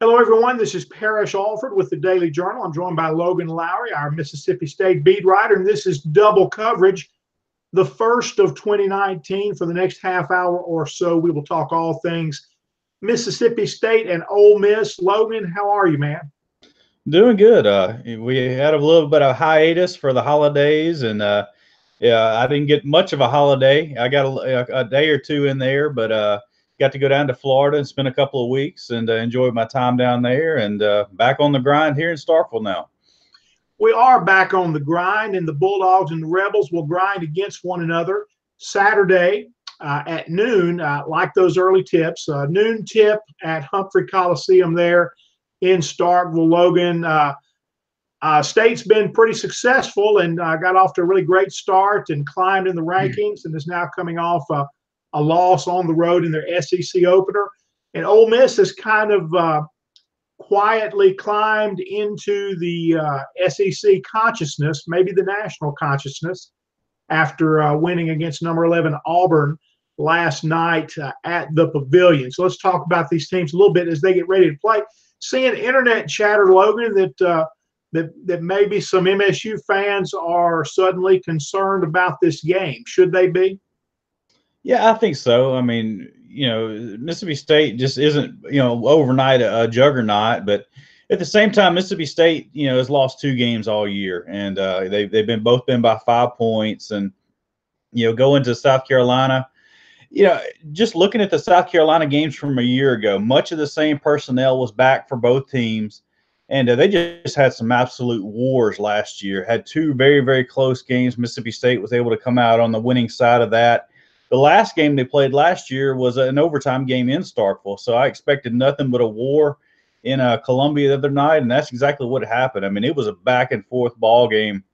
Hello, everyone. This is Parrish Alford with the Daily Journal. I'm joined by Logan Lowery, our Mississippi State beat writer, and this is double coverage, the first of 2019. For the next half hour or so, we will talk all things Mississippi State and Ole Miss. Logan, how are you, man? Doing good. We had a little bit of hiatus for the holidays, and yeah, I didn't get much of a holiday. I got a day or two in there, but got to go down to Florida and spend a couple of weeks and enjoy my time down there, and back on the grind here in Starkville now. We are back on the grind, and the Bulldogs and the Rebels will grind against one another Saturday at noon, like those early tips. Noon tip at Humphrey Coliseum there in Starkville. Logan, State's been pretty successful and got off to a really great start and climbed in the rankings and is now coming off a loss on the road in their SEC opener. And Ole Miss has kind of quietly climbed into the SEC consciousness, maybe the national consciousness, after winning against number 11 Auburn last night at the Pavilion. So let's talk about these teams a little bit as they get ready to play. Seeing internet chatter, Logan, that maybe some MSU fans are suddenly concerned about this game. Should they be? Yeah, I think so. I mean, Mississippi State just isn't, overnight a juggernaut, but at the same time, Mississippi State, has lost two games all year, and they've been both been by 5 points, and going to South Carolina, you know, just looking at the South Carolina games from a year ago, much of the same personnel was back for both teams, and they just had some absolute wars last year. Had two very, very close games. Mississippi State was able to come out on the winning side of that. The last game they played last year was an overtime game in Starkville, so I expected nothing but a war in Columbia the other night, and that's exactly what happened. I mean, it was a back and forth ball game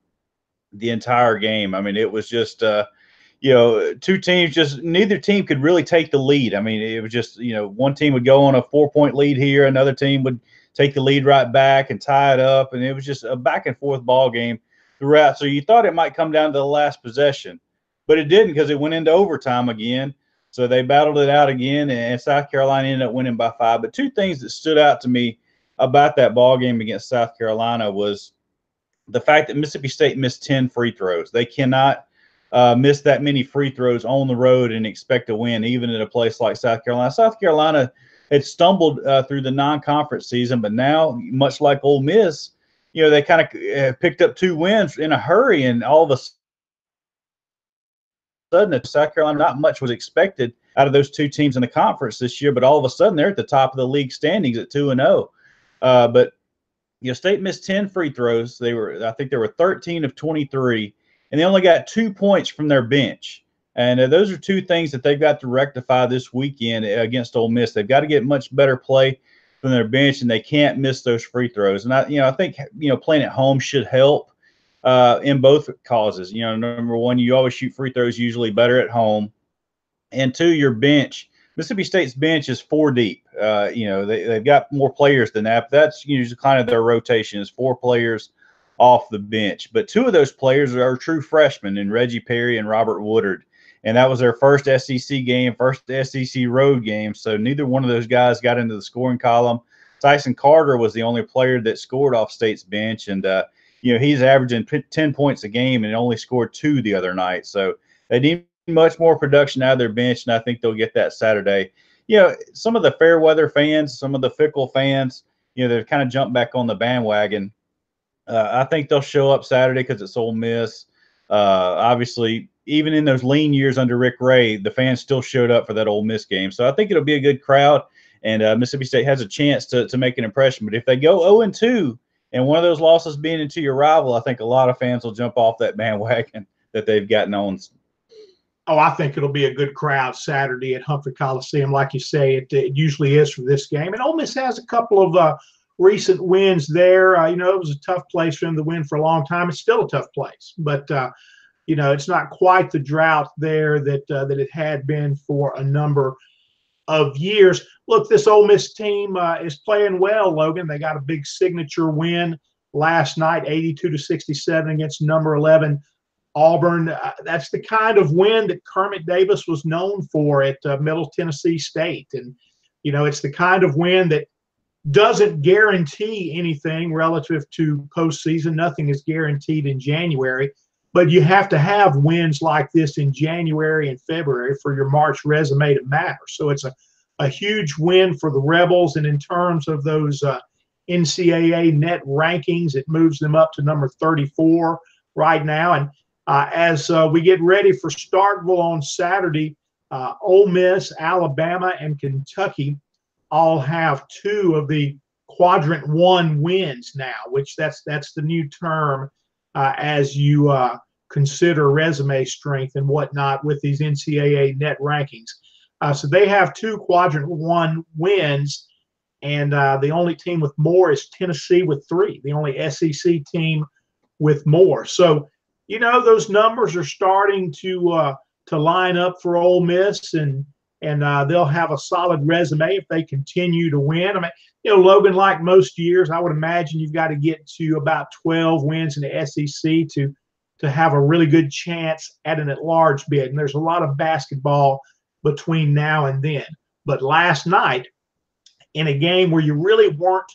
the entire game. I mean, it was just two teams, just neither team could really take the lead. I mean, it was just, one team would go on a 4 point lead here, another team would take the lead right back and tie it up, and it was just a back and forth ball game throughout. So you thought it might come down to the last possession, but it didn't, because it went into overtime again. So they battled it out again, and South Carolina ended up winning by 5. But two things that stood out to me about that ball game against South Carolina was the fact that Mississippi State missed 10 free throws. They cannot miss that many free throws on the road and expect to win, even at a place like South Carolina. South Carolina had stumbled through the non-conference season, but now, much like Ole Miss, they kind of picked up 2 wins in a hurry, and all of a sudden, at South Carolina, not much was expected out of those two teams in the conference this year, but all of a sudden, they're at the top of the league standings at 2-0. But State missed 10 free throws. I think they were 13 of 23, and they only got 2 points from their bench. And those are two things that they've got to rectify this weekend against Ole Miss. They've got to get much better play from their bench, and they can't miss those free throws. And I think playing at home should help in both causes. Number one, you always shoot free throws usually better at home, and two, your bench. Mississippi State's bench is 4 deep. They've got more players than that. But that's usually kind of their rotation, is 4 players off the bench. But two of those players are true freshmen, in Reggie Perry and Robert Woodard. And that was their first SEC game, first SEC road game. So neither one of those guys got into the scoring column. Tyson Carter was the only player that scored off State's bench. And, he's averaging 10 points a game and only scored 2 the other night. So they need much more production out of their bench, and I think they'll get that Saturday. Some of the fair weather fans, some of the fickle fans, they've kind of jumped back on the bandwagon. I think they'll show up Saturday because it's Ole Miss. Obviously, even in those lean years under Rick Ray, the fans still showed up for that Ole Miss game. So I think it'll be a good crowd, and Mississippi State has a chance to make an impression. But if they go 0-2 and one of those losses being into your rival, I think a lot of fans will jump off that bandwagon that they've gotten on. Oh, I think it'll be a good crowd Saturday at Humphrey Coliseum. Like you say, it usually is for this game. And Ole Miss has a couple of recent wins there. It was a tough place for them to win for a long time. It's still a tough place, but it's not quite the drought there that it had been for a number of years. Look, this Ole Miss team is playing well, Logan. They got a big signature win last night, 82-67 against number 11 Auburn. That's the kind of win that Kermit Davis was known for at Middle Tennessee State. And, it's the kind of win that doesn't guarantee anything relative to postseason. Nothing is guaranteed in January, but you have to have wins like this in January and February for your March resume to matter. So it's a huge win for the Rebels. And in terms of those NCAA net rankings, it moves them up to number 34 right now. And as we get ready for Starkville on Saturday, Ole Miss, Alabama, and Kentucky all have 2 of the quadrant 1 wins now, which that's the new term as you consider resume strength and whatnot with these NCAA net rankings. So they have 2 quadrant 1 wins, and the only team with more is Tennessee with 3, the only SEC team with more. So, you know, those numbers are starting to line up for Ole Miss, and they'll have a solid resume if they continue to win. I mean, you know, Logan, like most years, I would imagine you've got to get to about 12 wins in the SEC to have a really good chance at an at-large bid. And there's a lot of basketball between now and then. But last night, in a game where you really weren't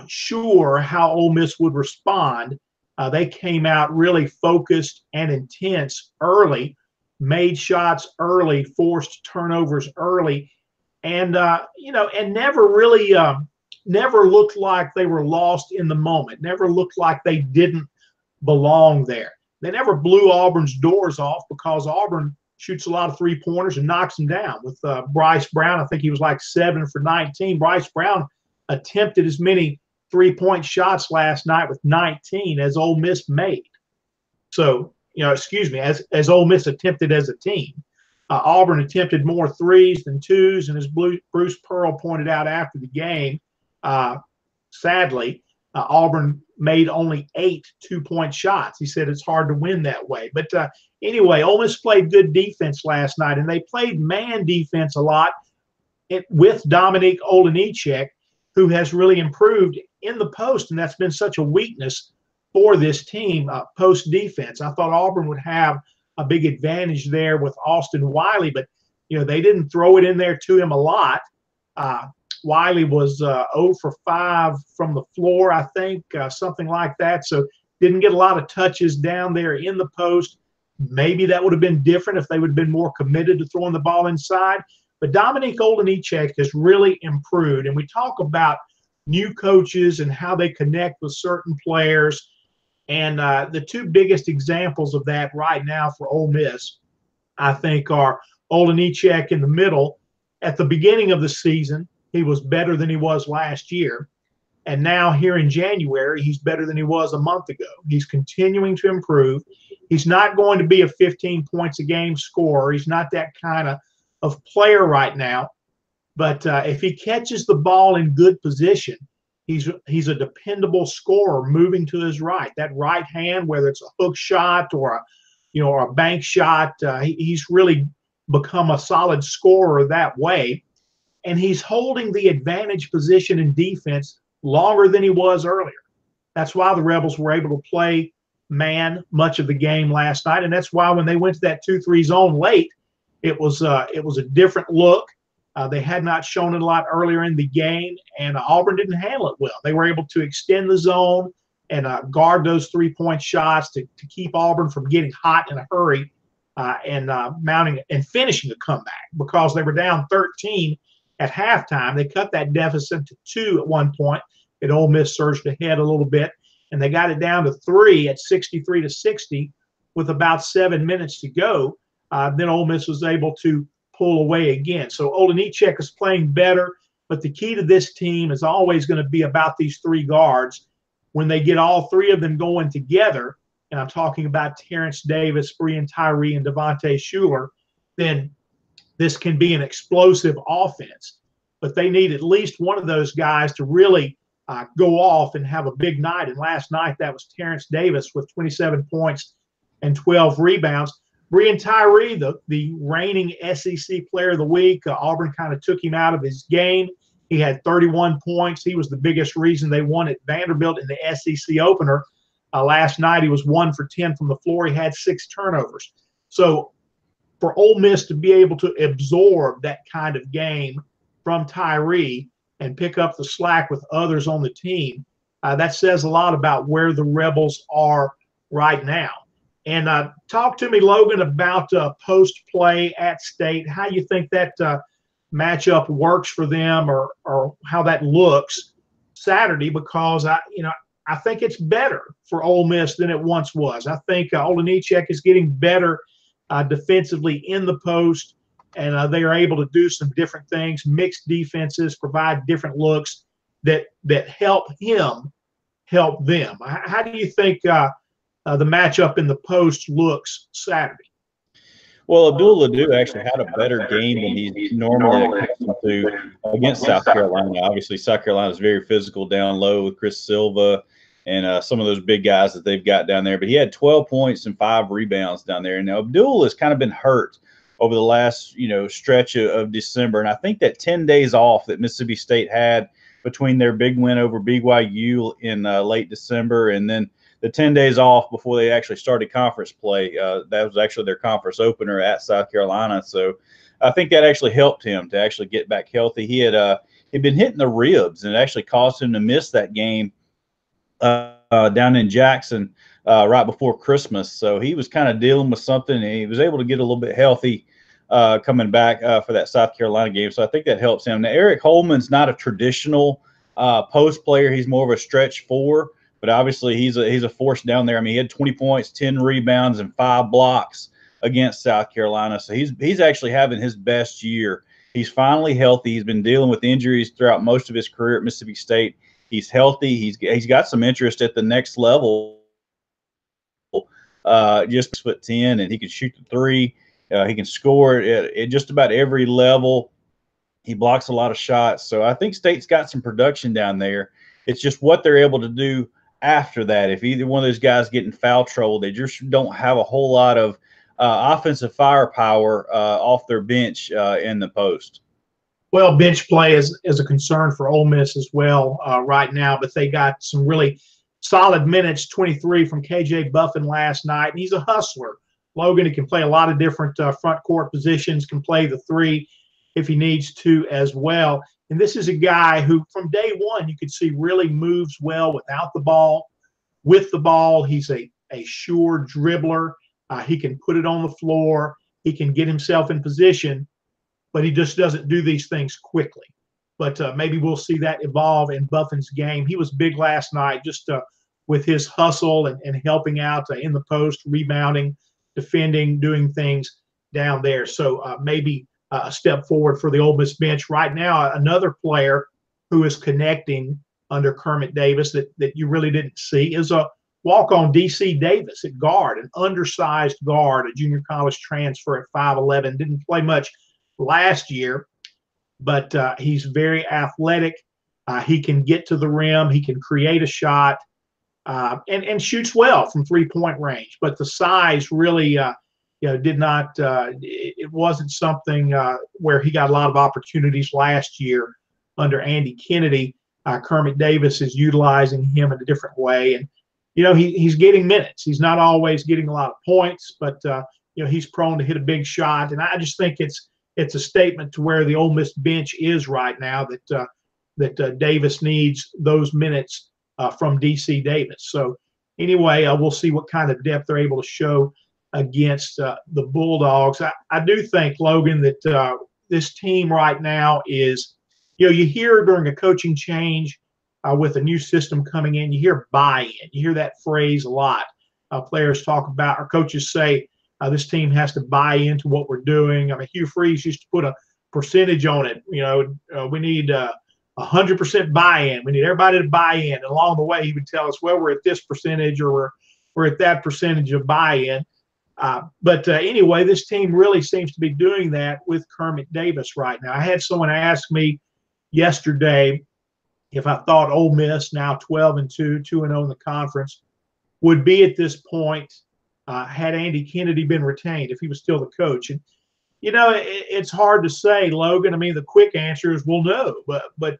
sure how Ole Miss would respond, they came out really focused and intense early, made shots early, forced turnovers early, and you know, and never really never looked like they were lost in the moment. Never looked like they didn't belong there. They never blew Auburn's doors off, because Auburn shoots a lot of 3-pointers and knocks them down. With Bryce Brown, I think he was like 7 for 19. Bryce Brown attempted as many 3-point shots last night with 19 as Ole Miss made. So, you know, excuse me, as Ole Miss attempted as a team. Auburn attempted more 3s than 2s, and as Bruce Pearl pointed out after the game, sadly, Auburn made only 8 2-point shots. He said it's hard to win that way. But anyway, Ole Miss played good defense last night, and they played man defense a lot with Dominique Olejniczak, who has really improved in the post, and that's been such a weakness for this team, post defense. I thought Auburn would have a big advantage there with Austin Wiley, but you know, they didn't throw it in there to him a lot. Wiley was 0 for 5 from the floor, I think, something like that. So didn't get a lot of touches down there in the post. Maybe that would have been different if they would have been more committed to throwing the ball inside. But Dominique Olejniczak has really improved. And we talk about new coaches and how they connect with certain players. And the 2 biggest examples of that right now for Ole Miss, I think, are Olejniczak in the middle. At the beginning of the season, he was better than he was last year. And now here in January, he's better than he was a month ago. He's continuing to improve. He's not going to be a 15 points a game scorer. He's not that kind of player right now. But if he catches the ball in good position, he's a dependable scorer moving to his right. That right hand, whether it's a hook shot or a bank shot, he's really become a solid scorer that way. And he's holding the advantage position in defense longer than he was earlier. That's why the Rebels were able to play man much of the game last night, and that's why when they went to that 2-3 zone late, it was a different look. They had not shown it a lot earlier in the game, and Auburn didn't handle it well. They were able to extend the zone and guard those 3-point shots to keep Auburn from getting hot in a hurry and mounting and finishing a comeback, because they were down 13 at halftime. They cut that deficit to 2 at one point. And Ole Miss surged ahead a little bit, and they got it down to 3 at 63-60 with about 7 minutes to go. Then Ole Miss was able to pull away again. So Olejniczak is playing better, but the key to this team is always going to be about these 3 guards. When they get all 3 of them going together, and I'm talking about Terrence Davis, Breon Tyree, and Devontae Shuler, then this can be an explosive offense. But they need at least one of those guys to really go off and have a big night. And last night, that was Terrence Davis with 27 points and 12 rebounds. Breon Tyree, the reigning SEC Player of the Week, Auburn kind of took him out of his game. He had 31 points. He was the biggest reason they won at Vanderbilt in the SEC opener. Last night, he was 1 for 10 from the floor. He had 6 turnovers. So for Ole Miss to be able to absorb that kind of game from Tyree, and pick up the slack with others on the team. That says a lot about where the Rebels are right now. And talk to me, Logan, about post play at State. How you think that matchup works for them, or how that looks Saturday? Because I think it's better for Ole Miss than it once was. I think Olenichek is getting better defensively in the post, and they are able to do some different things, mix defenses, provide different looks that help him help them. How do you think the matchup in the post looks Saturday? Well, Abdul Ado actually had a better game than he's normally accustomed to against South Carolina. Obviously, South Carolina is very physical down low with Chris Silva and some of those big guys that they've got down there. But he had 12 points and 5 rebounds down there. And now Abdul has kind of been hurt over the last, stretch of December. And I think that 10 days off that Mississippi State had between their big win over BYU in late December and then the 10 days off before they actually started conference play, that was actually their conference opener at South Carolina. So I think that actually helped him to actually get back healthy. He'd been hitting the ribs, and it actually caused him to miss that game down in Jackson right before Christmas. So he was kind of dealing with something, and he was able to get a little bit healthy coming back for that South Carolina game. So I think that helps him. Now, Eric Holman's not a traditional post player. He's more of a stretch four. But obviously, he's a force down there. I mean, he had 20 points, 10 rebounds, and 5 blocks against South Carolina. So he's actually having his best year. He's finally healthy. He's been dealing with injuries throughout most of his career at Mississippi State. He's healthy. He's got some interest at the next level. Just 6'10", and he can shoot the three. He can score at just about every level. He blocks a lot of shots. So I think State's got some production down there. It's just what they're able to do after that. If either one of those guys get in foul trouble, they just don't have a whole lot of offensive firepower off their bench in the post. Well, bench play is a concern for Ole Miss as well right now, but they got some really solid minutes, 23 from KJ Buffin last night, and he's a hustler. Logan, he can play a lot of different front court positions, can play the three if he needs to as well. And this is a guy who, from day one, you could see really moves well without the ball. With the ball, he's a sure dribbler. He can put it on the floor. He can get himself in position, but he just doesn't do these things quickly. But maybe we'll see that evolve in Buffin's game. He was big last night just with his hustle and helping out in the post, rebounding, defending, doing things down there. So maybe a step forward for the Ole Miss bench. Right now, another player who is connecting under Kermit Davis that you really didn't see is a walk-on DC Davis at guard, an undersized guard, a junior college transfer at 5'11". Didn't play much last year, but he's very athletic. He can get to the rim. He can create a shot and shoots well from three-point range. But the size really did not it wasn't something where he got a lot of opportunities last year under Andy Kennedy. Kermit Davis is utilizing him in a different way, and he's getting minutes. He's not always getting a lot of points, but he's prone to hit a big shot, and I just think it's a statement to where the Ole Miss bench is right now, that Davis needs those minutes from DC Davis. So anyway, we'll see what kind of depth they're able to show against the Bulldogs. I do think, Logan, that this team right now is, you hear during a coaching change with a new system coming in, you hear buy-in. You hear that phrase a lot. Players talk about, or coaches say, this team has to buy into what we're doing. I mean, Hugh Freeze used to put a percentage on it. We need 100% buy-in. We need everybody to buy in. And along the way, he would tell us, well, we're at this percentage, or we're at that percentage of buy-in. But anyway, this team really seems to be doing that with Kermit Davis right now. I had someone ask me yesterday if I thought Ole Miss, now 12-2, 2-0 in the conference, would be at this point had Andy Kennedy been retained, if he was still the coach. And it's hard to say, Logan. I mean, the quick answer is, well, no. But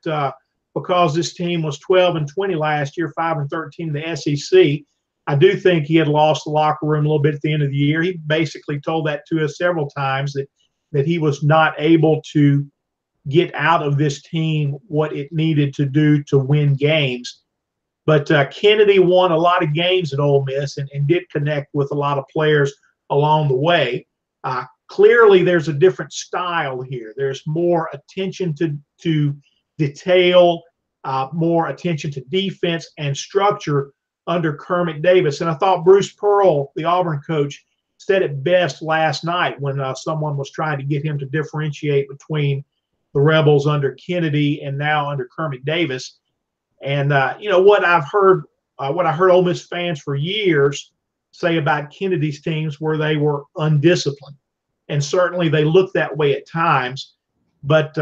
because this team was 12-20 last year, 5-13 in the SEC, I do think he had lost the locker room a little bit at the end of the year. He basically told that to us several times, that he was not able to get out of this team what it needed to do to win games. But Kennedy won a lot of games at Ole Miss and did connect with a lot of players along the way. Clearly, there's a different style here. There's more attention to detail, more attention to defense and structure under Kermit Davis. And I thought Bruce Pearl, the Auburn coach, said it best last night when someone was trying to get him to differentiate between the Rebels under Kennedy and now under Kermit Davis. And what I heard Ole Miss fans for years say about Kennedy's teams were they were undisciplined, and certainly they looked that way at times. But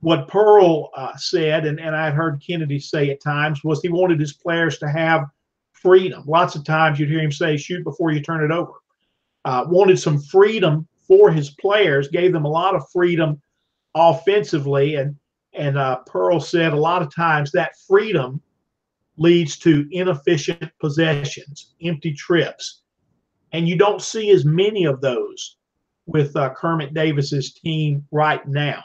what Pearl said, and I heard Kennedy say at times, was he wanted his players to have freedom. Lots of times you'd hear him say, "Shoot before you turn it over." Wanted some freedom for his players, gave them a lot of freedom offensively, and Pearl said a lot of times that freedom leads to inefficient possessions, empty trips, and you don't see as many of those with Kermit Davis's team right now.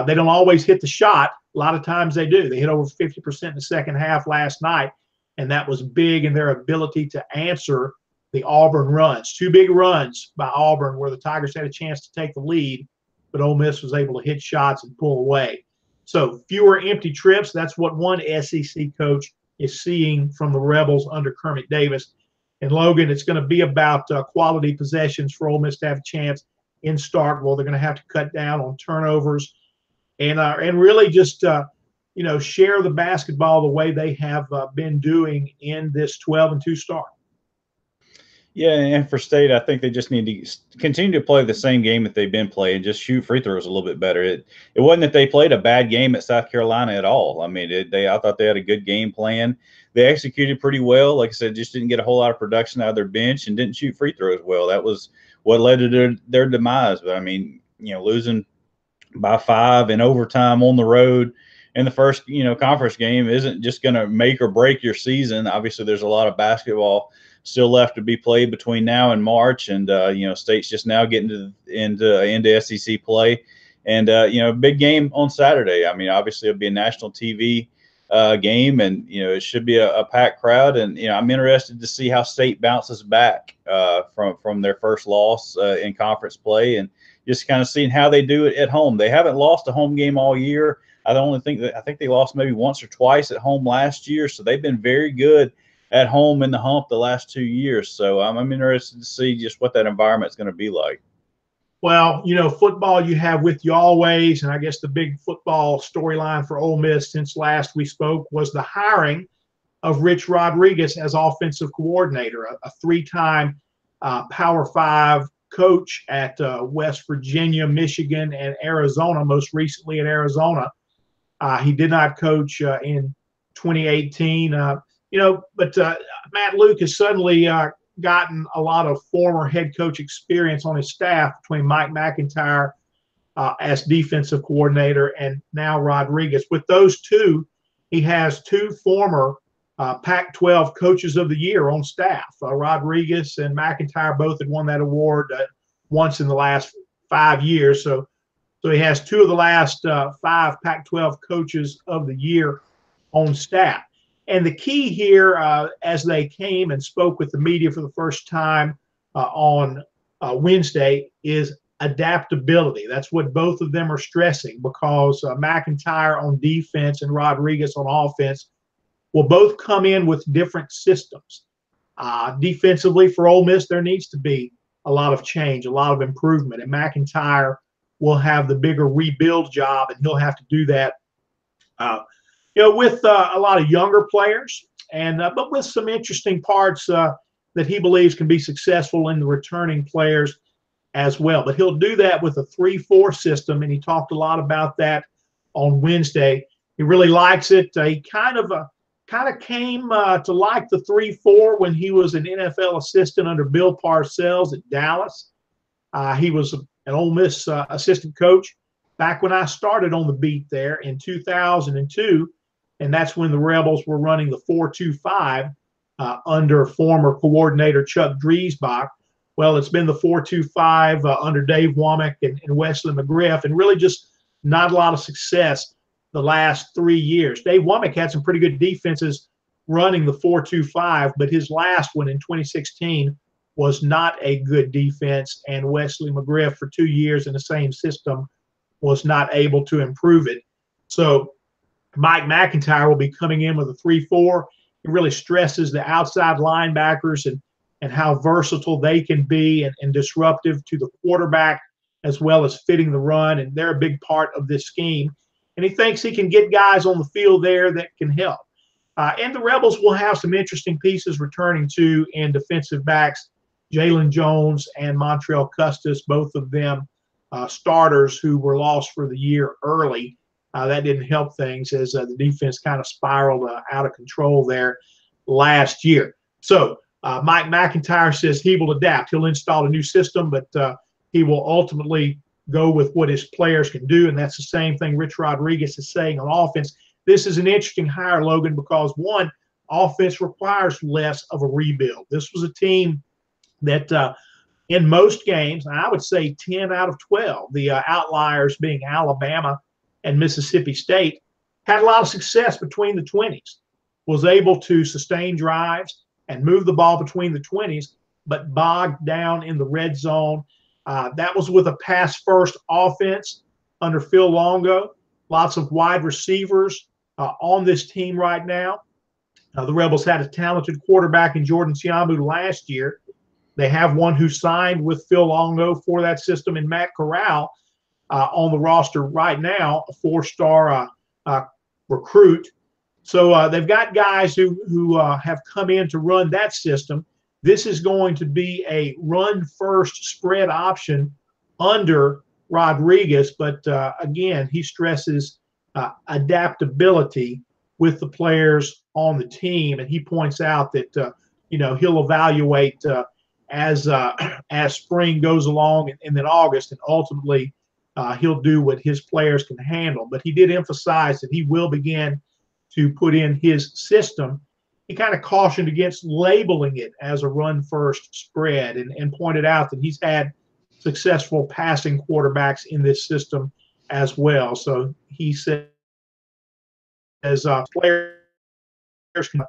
They don't always hit the shot. A lot of times they do. They hit over 50% in the second half last night, and that was big in their ability to answer the Auburn runs. Two big runs by Auburn where the Tigers had a chance to take the lead, but Ole Miss was able to hit shots and pull away. So fewer empty trips. That's what one SEC coach is seeing from the Rebels under Kermit Davis. And Logan, it's going to be about quality possessions for Ole Miss to have a chance in Starkville. They're going to have to cut down on turnovers and really just share the basketball the way they have been doing in this 12-2 start. Yeah, and for State, I think they just need to continue to play the same game that they've been playing, just shoot free throws a little bit better. It wasn't that they played a bad game at South Carolina at all. I mean, I thought they had a good game plan. They executed pretty well. Like I said, just didn't get a whole lot of production out of their bench and didn't shoot free throws well. That was what led to their demise. But, I mean, losing by 5 in overtime on the road in the first, conference game isn't just going to make or break your season. Obviously, there's a lot of basketball still left to be played between now and March, and State's just now getting into SEC play, and big game on Saturday. I mean, obviously it'll be a national TV game, and it should be a packed crowd, and I'm interested to see how State bounces back from their first loss in conference play, and just kind of seeing how they do it at home. They haven't lost a home game all year. I think they lost maybe once or twice at home last year, so they've been very good at home in the hump the last 2 years. So I'm interested to see just what that environment is going to be like. Well, football you have with you always, and I guess the big football storyline for Ole Miss since last we spoke was the hiring of Rich Rodriguez as offensive coordinator, a three-time Power 5 coach at West Virginia, Michigan, and Arizona, most recently at Arizona. He did not coach in 2018. But Matt Luke has suddenly gotten a lot of former head coach experience on his staff between Mike McIntyre as defensive coordinator and now Rodriguez. With those two, he has two former Pac-12 coaches of the year on staff. Rodriguez and McIntyre both had won that award once in the last 5 years. So he has two of the last 5 Pac-12 coaches of the year on staff. And the key here, as they came and spoke with the media for the first time on Wednesday, is adaptability. That's what both of them are stressing, because McIntyre on defense and Rodriguez on offense will both come in with different systems. Defensively for Ole Miss, there needs to be a lot of change, a lot of improvement, and McIntyre will have the bigger rebuild job, and he'll have to do that with a lot of younger players, and but with some interesting parts that he believes can be successful in the returning players as well. But he'll do that with a 3-4 system, and he talked a lot about that on Wednesday. He really likes it. He kind of came to like the 3-4 when he was an NFL assistant under Bill Parcells at Dallas. He was an Ole Miss assistant coach back when I started on the beat there in 2002. And that's when the Rebels were running the 4-2-5 under former coordinator Chuck Driesbach. Well, it's been the 4-2-5 under Dave Womack and Wesley McGriff, and really just not a lot of success the last 3 years. Dave Womack had some pretty good defenses running the 4-2-5, but his last one in 2016 was not a good defense, and Wesley McGriff for 2 years in the same system was not able to improve it. So Mike McIntyre will be coming in with a 3-4. It really stresses the outside linebackers and how versatile they can be and disruptive to the quarterback, as well as fitting the run. And they're a big part of this scheme. And he thinks he can get guys on the field there that can help. And the Rebels will have some interesting pieces returning to in defensive backs, Jalen Jones and Montrell Custis, both of them starters who were lost for the year early. That didn't help things as the defense kind of spiraled out of control there last year. So Mike McIntyre says he will adapt. He'll install a new system, but he will ultimately go with what his players can do, and that's the same thing Rich Rodriguez is saying on offense. This is an interesting hire, Logan, because, one, offense requires less of a rebuild. This was a team that in most games, and I would say 10 out of 12, the outliers being Alabama and Mississippi State, had a lot of success between the 20s, was able to sustain drives and move the ball between the 20s, but bogged down in the red zone. That was with a pass-first offense under Phil Longo. Lots of wide receivers on this team right now. The Rebels had a talented quarterback in Jordan Siamu last year. They have one who signed with Phil Longo for that system in Matt Corral on the roster right now, a 4-star recruit. So they've got guys who have come in to run that system. This is going to be a run-first spread option under Rodriguez, but again, he stresses adaptability with the players on the team, and he points out that he'll evaluate as spring goes along and then August, and ultimately he'll do what his players can handle. But he did emphasize that he will begin to put in his system. He kind of cautioned against labeling it as a run-first spread and pointed out that he's had successful passing quarterbacks in this system as well. So he says players can